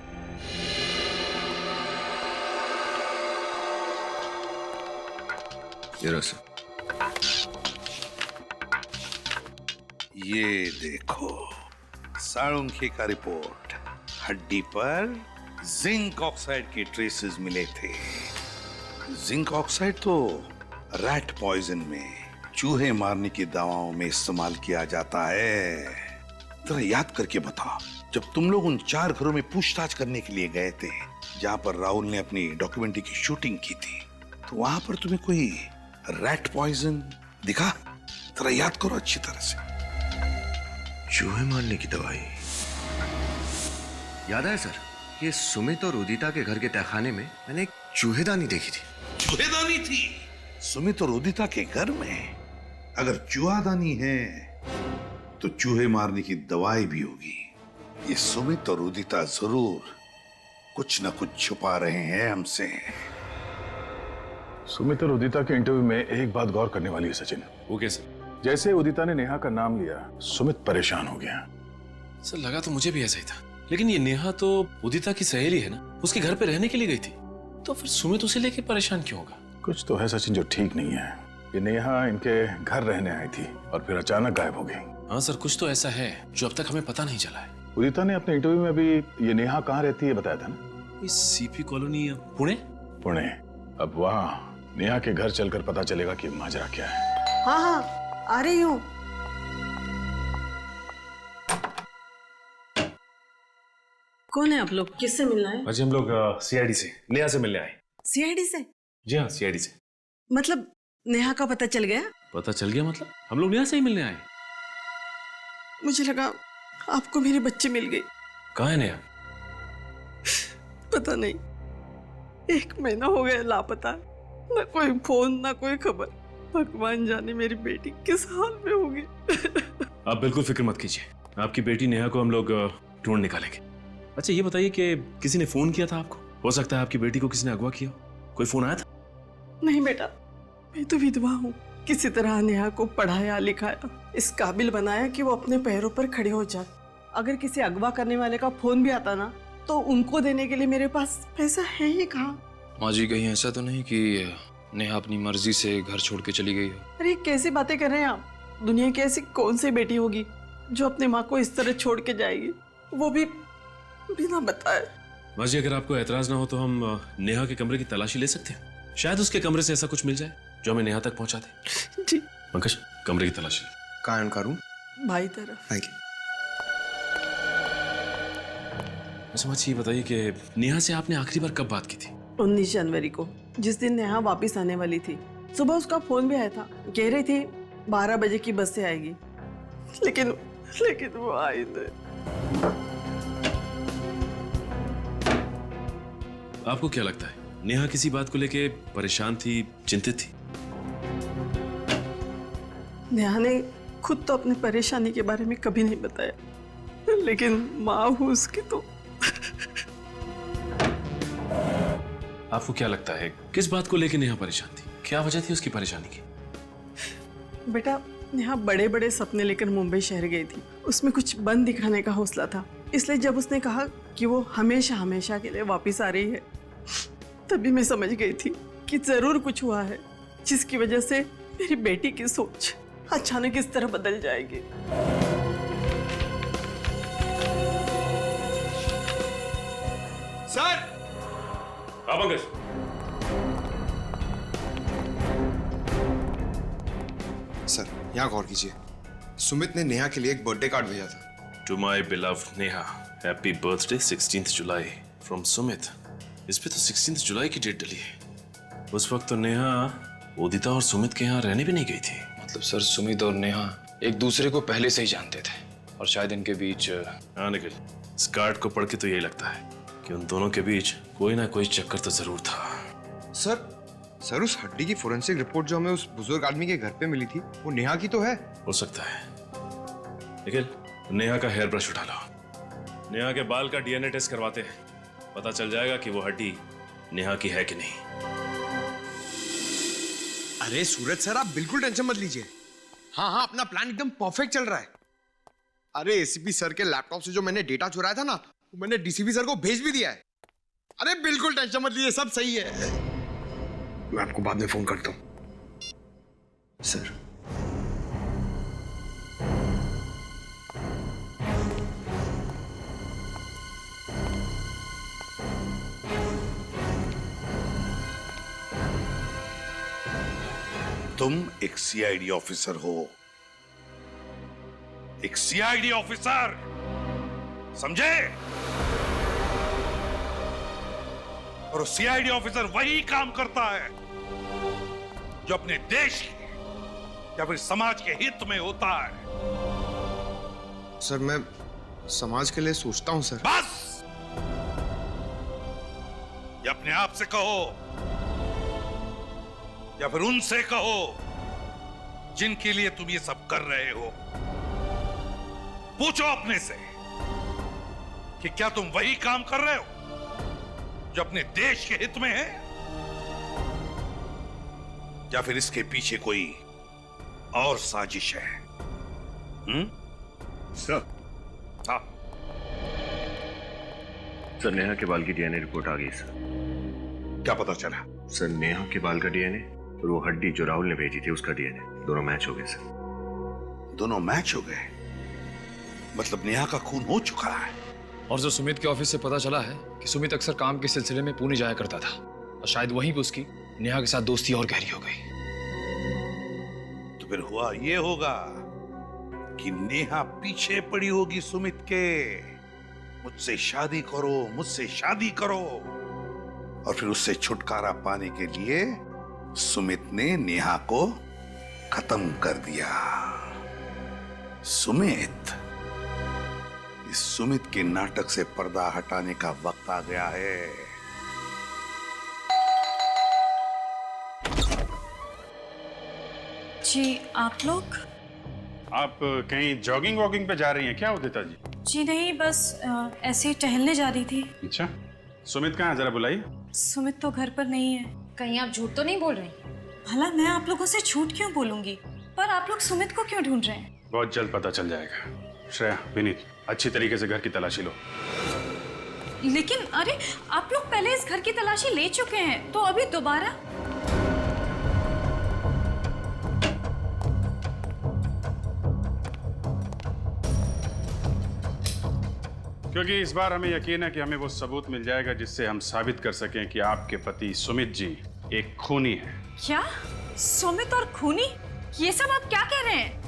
ये देखो, साळुंखे का रिपोर्ट। हड्डी पर जिंक ऑक्साइड के ट्रेसेस मिले थे। जिंक ऑक्साइड तो रैट पॉइजन में, चूहे मारने की दवाओं में इस्तेमाल किया जाता है। जरा याद करके बताओ, जब तुम लोग उन 4 घरों में पूछताछ करने के लिए गए थे जहां पर राहुल ने अपनी डॉक्यूमेंट्री की शूटिंग की थी, तो वहां पर तुम्हें कोई रैट पॉइजन दिखा? जरा याद करो अच्छी तरह से। चूहे मारने की दवाई याद है सर। ये सुमित और उदिता के घर के तहखाने में मैंने एक चूहेदानी देखी थी। चूहेदानी थी सुमित और उदिता के घर में? अगर चूहादानी है तो चूहे मारने की दवाई भी होगी। ये सुमित और उदिता जरूर कुछ न कुछ छुपा रहे हैं हमसे। सुमित और उदिता के इंटरव्यू में एक बात गौर करने वाली है सचिन। वो कैसे? जैसे उदिता ने नेहा का नाम लिया, सुमित परेशान हो गया। सर, लगा तो मुझे भी ऐसा ही था, लेकिन ये नेहा तो उदिता की सहेली है ना, उसके घर पे रहने के लिए गई थी, तो फिर सुमित उसे लेके परेशान क्यों होगा? कुछ तो है सचिन जो ठीक नहीं है। ये नेहा इनके घर रहने आई थी और फिर अचानक गायब हो गई। हाँ सर, कुछ तो ऐसा है जो अब तक हमें पता नहीं चला है। उदिता ने अपने इंटरव्यू में भी ये नेहा कहाँ रहती है बताया था ना? इस सीपी कॉलोनी पुणे। पुणे। अब वहाँ नेहा के घर चलकर पता चलेगा कि माजरा क्या है। हाँ, आ रही हूँ। कौन है आप लोग? किससे मिलना है? अजय, हम लोग सीआईडी से नेहा से मिलने आए। सीआईडी से? जी हाँ, सीआईडी से। मतलब नेहा का पता चल गया? पता चल गया मतलब? हम लोग नेहा से ही मिलने आए। मुझे लगा आपको मेरे बच्चे मिल गए। कहाँ है नेहा? पता नहीं, 1 महीना हो गया लापता, ना कोई फोन ना कोई खबर। भगवान जाने मेरी बेटी किस हाल में होगी। आप बिल्कुल फिक्र मत कीजिए, आपकी बेटी नेहा को हम लोग ढूंढ निकालेंगे। अच्छा, ये बताइए कि किसी ने फोन किया था आपको? हो सकता है आपकी बेटी को किसी ने अगवा किया। कोई फोन आया था? नहीं बेटा, मैं तो विधवा हूँ। किसी तरह नेहा को पढ़ाया लिखाया, इस काबिल बनाया कि वो अपने पैरों पर खड़े हो जाए। अगर किसी अगवा करने वाले का फोन भी आता ना, तो उनको देने के लिए मेरे पास पैसा है ही कहाँ। माँ जी, कहीं ऐसा तो नहीं कि नेहा अपनी मर्जी से घर छोड़ के चली गई हो? अरे कैसी बातें कर रहे हैं आप? दुनिया की ऐसी कौन सी बेटी होगी जो अपनी माँ को इस तरह छोड़ के जाएगी, वो भी बिना बताए। माँ जी, अगर आपको एतराज ना हो तो हम नेहा के कमरे की तलाशी ले सकते हैं। शायद उसके कमरे से ऐसा कुछ मिल जाए जो हमें नेहा तक पहुंचा दे। जी। पंकज, कमरे की तलाशी। कान का रूम भाई तरफ। Thank you. अच्छा माँ जी, ये बताइए कि नेहा से आपने आखिरी बार कब बात की थी? 19 जनवरी को, जिस दिन नेहा वापस आने वाली थी। सुबह उसका फोन भी आया था, कह रही थी 12 बजे की बस से आएगी, लेकिन वो आई नहीं। आपको क्या लगता है नेहा किसी बात को लेके परेशान थी, चिंतित थी? नेहा ने खुद तो अपनी परेशानी के बारे में कभी नहीं बताया, लेकिन माँ हूँ उसकी तो। आपको क्या लगता है किस बात को लेके नेहा परेशान थी? क्या वजह थी उसकी परेशानी की? बेटा, नेहा बड़े बड़े सपने लेकर मुंबई शहर गई थी। उसमें कुछ बन दिखाने का हौसला था, इसलिए जब उसने कहा कि वो हमेशा हमेशा के लिए वापस आ रही है, तभी मैं समझ गई थी कि जरूर कुछ हुआ है जिसकी वजह से मेरी बेटी की सोच अचानक इस तरह बदल जाएगी। सर! हाँ पंकज। सर, यहाँ गौर कीजिए। सुमित ने नेहा के लिए एक बर्थडे कार्ड भेजा था। To my beloved Neha, happy birthday 16th July from Sumit. इस पे तो 16th जुलाई की डेट डली है। उस वक्त तो नेहा उदिता और सुमित के यहाँ रहने भी नहीं गई थी। मतलब सर, सुमित और नेहा एक दूसरे को पहले से ही जानते थे और शायद इनके बीच। हाँ निखिल, इस कार्ड को पढ़ के तो यही लगता है कि उन दोनों के बीच कोई ना कोई चक्कर तो जरूर था। सर उस हड्डी की फोरेंसिक रिपोर्ट जो हमें उस बुजुर्ग आदमी के घर पे मिली थी, वो नेहा की तो है। हो सकता है। निखिल, नेहा का हेयर ब्रश उठा लो। नेहा के बाल का डीएनए टेस्ट करवाते हैं, पता चल जाएगा कि वो हड्डी नेहा की है कि नहीं। अरे सूरज सर, आप बिल्कुल टेंशन मत लीजिए। हाँ, अपना प्लान एकदम परफेक्ट चल रहा है। अरे एसीपी सर के लैपटॉप से जो मैंने डेटा चुराया था ना, वो मैंने डीसीपी सर को भेज भी दिया है। अरे बिल्कुल टेंशन मत लीजिए, सब सही है। मैं आपको बाद में फोन करता हूँ। सर, तुम एक सीआईडी ऑफिसर हो, एक सीआईडी ऑफिसर, समझे? और सीआईडी ऑफिसर वही काम करता है जो अपने देश के या फिर समाज के हित में होता है। सर, मैं समाज के लिए सोचता हूँ सर। बस, या अपने आप से कहो या फिर उनसे कहो जिनके लिए तुम ये सब कर रहे हो। पूछो अपने से कि क्या तुम वही काम कर रहे हो जो अपने देश के हित में है, या फिर इसके पीछे कोई और साजिश है? सर। हाँ। सर, नेहा के बाल की डीएनए रिपोर्ट आ गई सर। क्या पता चला? सर, नेहा के बाल का डीएनए और वो हड्डी जो राहुल ने भेजी थी उसका डीएनए दोनों मैच हो गए सर। दोनों मैच हो गए? मतलब नेहा का खून हो चुका है। और जो सुमित के ऑफिस से पता चला है कि सुमित अक्सर काम के सिलसिले में पुणे जाया करता था और शायद वहीं पे उसकी नेहा के साथ दोस्ती और गहरी हो गई। तो फिर हुआ ये होगा कि नेहा पीछे पड़ी होगी सुमित के, मुझसे शादी करो, मुझसे शादी करो, और फिर उससे छुटकारा पाने के लिए सुमित ने नेहा को खत्म कर दिया। सुमित, इस सुमित के नाटक से पर्दा हटाने का वक्त आ गया है। जी, आप लोग? आप कहीं जॉगिंग वॉगिंग पे जा रही हैं क्या उदिता जी? जी नहीं, बस ऐसे ही टहलने जा रही थी। अच्छा, सुमित कहाँ है, जरा बुलाइए। सुमित तो घर पर नहीं है। कहीं आप झूठ तो नहीं बोल रही? भला मैं आप लोगों से झूठ क्यों बोलूंगी? पर आप लोग सुमित को क्यों ढूंढ रहे हैं? बहुत जल्द पता चल जाएगा। श्रेया, विनीत, अच्छी तरीके से घर की तलाशी लो। लेकिन अरे, आप लोग पहले इस घर की तलाशी ले चुके हैं, तो अभी दोबारा? क्योंकि इस बार हमें यकीन है कि हमें वो सबूत मिल जाएगा जिससे हम साबित कर सकें कि आपके पति सुमित जी एक खूनी है। क्या? सुमित और खूनी? ये सब आप क्या कह रहे हैं?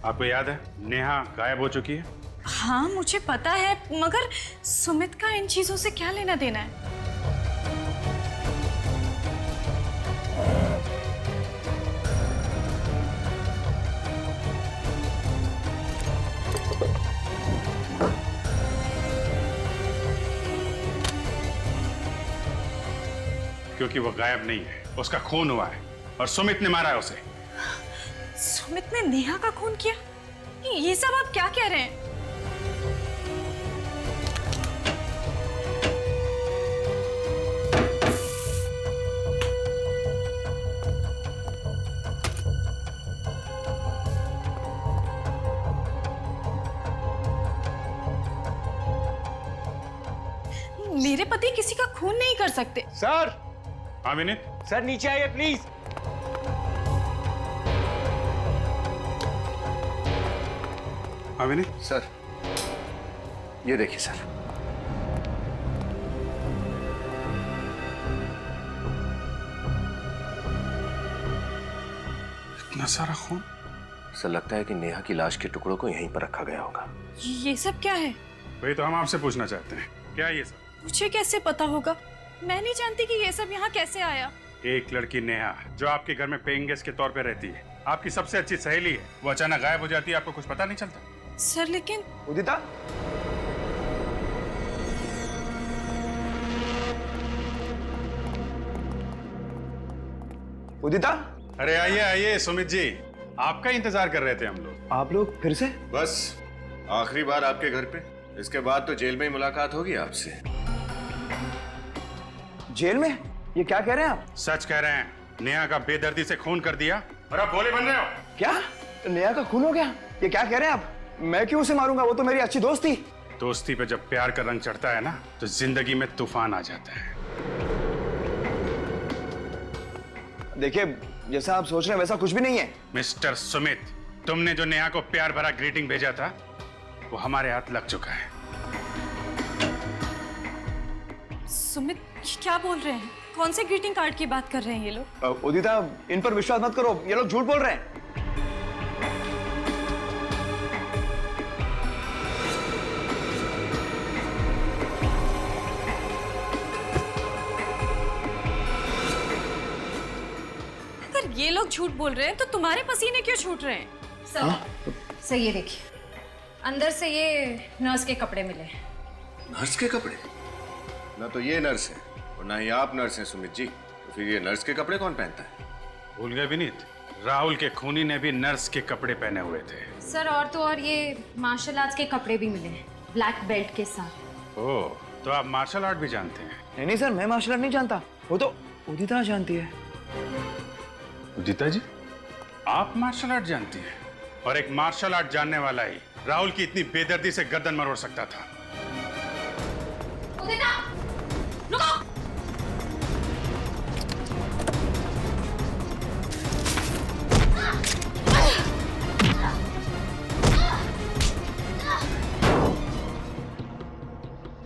आपको याद है नेहा गायब हो चुकी है? हाँ, मुझे पता है, मगर सुमित का इन चीजों से क्या लेना देना है? क्योंकि वो गायब नहीं है, उसका खून हुआ है और सुमित ने मारा है उसे। सुमित ने नेहा का खून किया? ये सब आप क्या कह रहे हैं? मेरे पति किसी का खून नहीं कर सकते। सर, हाँ विनीत। सर नीचे आइए प्लीज। हाँ विनीत। सर, ये देखिए सर। इतना सारा खून। सर, लगता है कि नेहा की लाश के टुकड़ों को यहीं पर रखा गया होगा। ये सब क्या है? वही तो हम आपसे पूछना चाहते हैं, क्या ये सब? मुझे कैसे पता होगा? मैं नहीं जानती कि ये सब यहाँ कैसे आया। एक लड़की नेहा जो आपके घर में पेइंग गेस्ट के तौर पे रहती है, आपकी सबसे अच्छी सहेली है, वो अचानक गायब हो जाती है, आपको कुछ पता नहीं चलता? सर लेकिन उदिता, उदिता, अरे आइए आइए सुमित जी, आपका इंतजार कर रहे थे हम लोग। आप लोग फिर से? बस आखिरी बार आपके घर पे, इसके बाद तो जेल में ही मुलाकात होगी आपसे। जेल में? ये क्या कह रहे हैं आप? सच कह रहे हैं, नेहा का बेदर्दी से खून कर दिया और आप भोले बन रहे हो। क्या? नेहा का खून हो गया? ये क्या कह रहे हैं आप? मैं क्यों उसे मारूंगा? वो तो मेरी अच्छी दोस्त थी। दोस्ती पे जब प्यार का रंग चढ़ता है ना, तो जिंदगी में तूफान आ जाता है। देखिए, जैसा आप सोच रहे हैं वैसा कुछ भी नहीं है। मिस्टर सुमित, तुमने जो नेहा को प्यार भरा ग्रीटिंग भेजा था, वो हमारे हाथ लग चुका है। सुमित क्या बोल रहे हैं? कौन से ग्रीटिंग कार्ड की बात कर रहे हैं ये लोग? उदिता, इन पर विश्वास मत करो, ये लोग झूठ बोल रहे हैं। अगर ये लोग झूठ बोल रहे हैं तो तुम्हारे पसीने क्यों छूट रहे हैं? सर ये देखिए, अंदर से ये नर्स के कपड़े मिले। नर्स के कपड़े? ना तो ये नर्स है और ना ही आप नर्स हैं सुमित जी, तो फिर ये नर्स के कपड़े कौन पहनता है? भूल गए विनीत, राहुल के खूनी ने भी नर्स के कपड़े पहने हुए थे। सर और तो और ये मार्शल आर्ट्स के कपड़े भी मिले हैं, ब्लैक बेल्ट के साथ। ओह, तो आप मार्शल आर्ट भी जानते हैं? नहीं सर, मैं मार्शल आर्ट नहीं जानता, वो तो उदिता जानती है। उदिता जी, आप मार्शल आर्ट जानती हैं? और एक मार्शल आर्ट जानने वाला ही राहुल की इतनी बेदर्दी से गर्दन मरोड़ सकता था। उदिता, रुको!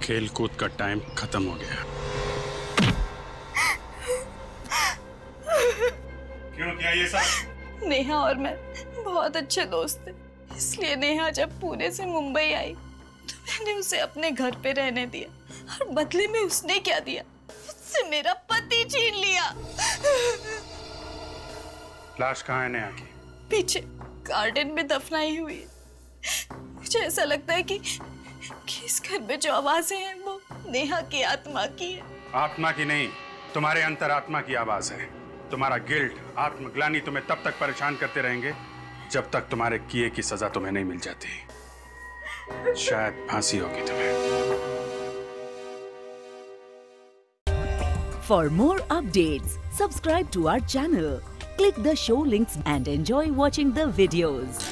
खेल कूद का टाइम खत्म हो गया। क्यों किया ये सब? नेहा और मैं बहुत अच्छे दोस्त थे, इसलिए नेहा जब पुणे से मुंबई आई तो मैंने उसे अपने घर पे रहने दिया और बदले में उसने क्या दिया? उससे मेरा पति छीन लिया। लाश कहाँ है नेहा की? पीछे गार्डन में दफनाई हुई है। मुझे ऐसा लगता है कि इस घर में जो आवाजें हैं वो नेहा की आत्मा की है। आत्मा की नहीं, तुम्हारे अंतरात्मा की आवाज है। तुम्हारा गिल्ट, आत्मग्लानि तुम्हें तब तक परेशान करते रहेंगे जब तक तुम्हारे किए की सजा तुम्हें नहीं मिल जाती। शायद फांसी होगी तुम्हें। For more updates, subscribe to our channel, click the show links and enjoy watching the videos.